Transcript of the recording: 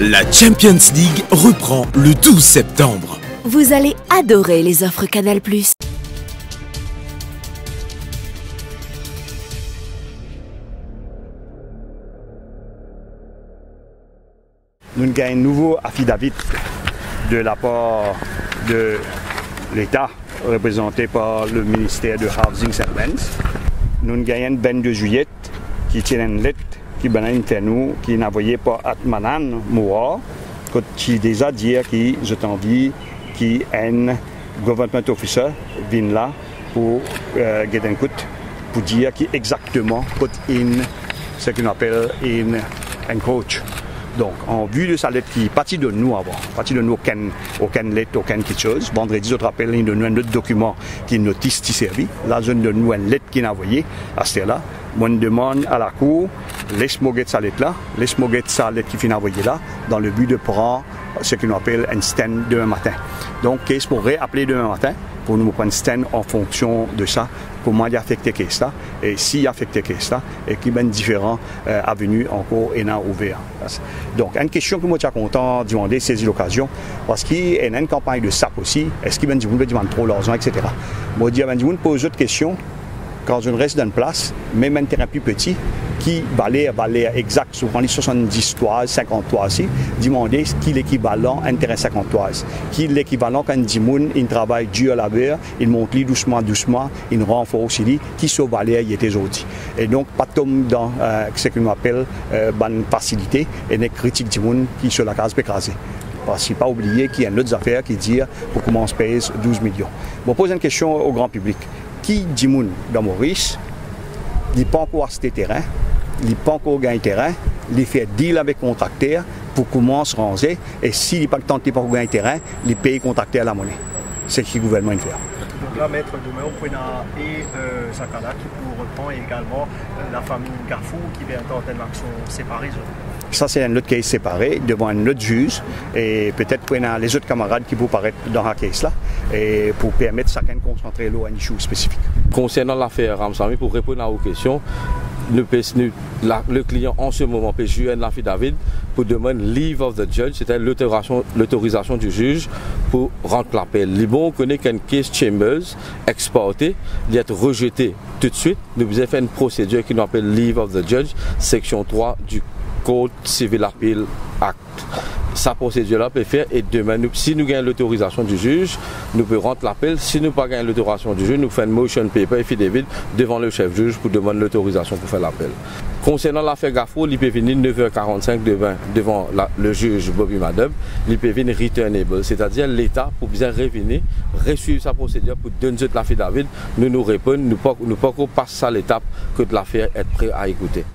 La Champions League reprend le 12 septembre. Vous allez adorer les offres Canal+. Nous avons un nouveau affidavit de la part de l'État, représenté par le ministère de Housing Settlements. Nous avons un 22 juillet qui tient une lettre qui est nous, qui est envoyée par Atmanan Moura, qui déjà dit que j'ai envie qu'un government officer vienne là pour pour dire exactement ce qu'on appelle un coach. Donc, en vue de sa lettre qui est partie de nous avant, partie de nous aucune lettre, aucune quelque chose. Vendredi, je rappelle, il donne un autre document qui est une notice qui servit. Là, je donne nous une lettre qui est envoyée à ce là. Moi, je demande à la cour, laisse-moi guetter sa lettre là, laisse-moi guetter sa lettre qui est envoyée là, dans le but de prendre ce qu'on appelle un stand demain matin. Donc, qu'est-ce qu'on pourrait appeler demain matin pour nous prendre un stand en fonction de ça, comment il affecte ça, et s'il affecte ça, et qui est différent avenues encore et non ouvert. Donc, une question que moi, je suis content de demander, saisir l'occasion, parce qu'il y a une campagne de SAP aussi, est-ce qu'il y a des gens qui demandent trop l'argent, etc. Moi, je dis, il pose d'autres questions, quand je reste dans une place, même un terrain plus petit, qui valait exact, souvent les 70 toises, 50 toises, demander qui est l'équivalent un terrain 50 toises, qui est l'équivalent quand il travaille dur à la beurre, il monte doucement, il renforce aussi, qui se valait il était aujourd'hui. Et donc, pas tomber dans ce qu'on appelle bonne facilité et des critiques du monde qui sur la case peut écraser. Parce qu'il ne faut pas oublier qu'il y a une autre affaire qui dit pour commencer à payer 12 millions. Je pose une question au grand public. Qui dit monde dans Maurice, il n'a pas encore acheté terrain, il n'a pas encore gagné terrain, il fait deal avec le contracteur pour commencer à ranger, et s'il n'a pas tenté pour gagner terrain, il paye le contracteur à la monnaie. C'est ce que le gouvernement fait. Donc là, maître demain, on prend et Sakala qui pour reprendre également la famille Carrefour qui vient tenter une action séparée. Ça, c'est un autre cas séparé devant un autre juge et peut-être prendre les autres camarades qui vont paraître dans la case-là et pour permettre à chacun de concentrer l'eau à une issue spécifique. Concernant l'affaire Ramsamy, pour répondre à vos questions, le client en ce moment peut jouer un affidavit pour demander leave of the judge, c'est-à-dire l'autorisation du juge pour rendre l'appel. Les bons connaît qu'une case Chambers exportée, il est rejeté tout de suite. Nous avons fait une procédure qui nous appelle leave of the judge, section 3 du Code Civil Appeal Act. Sa procédure-là peut faire et demain, si nous gagnons l'autorisation du juge, nous pouvons rendre l'appel. Si nous ne gagnons pas l'autorisation du juge, nous faisons une motion paper affidavit devant le chef juge pour demander l'autorisation pour faire l'appel. Concernant l'affaire Gafo, il peut venir 9h45 devant le juge Bobby Madub, il peut venir returnable, c'est-à-dire l'État pour bien revenir, resuivre sa procédure pour donner l'affidavit, nous répondons, nous ne pouvons pas passer à l'étape que l'affaire est prêt à écouter.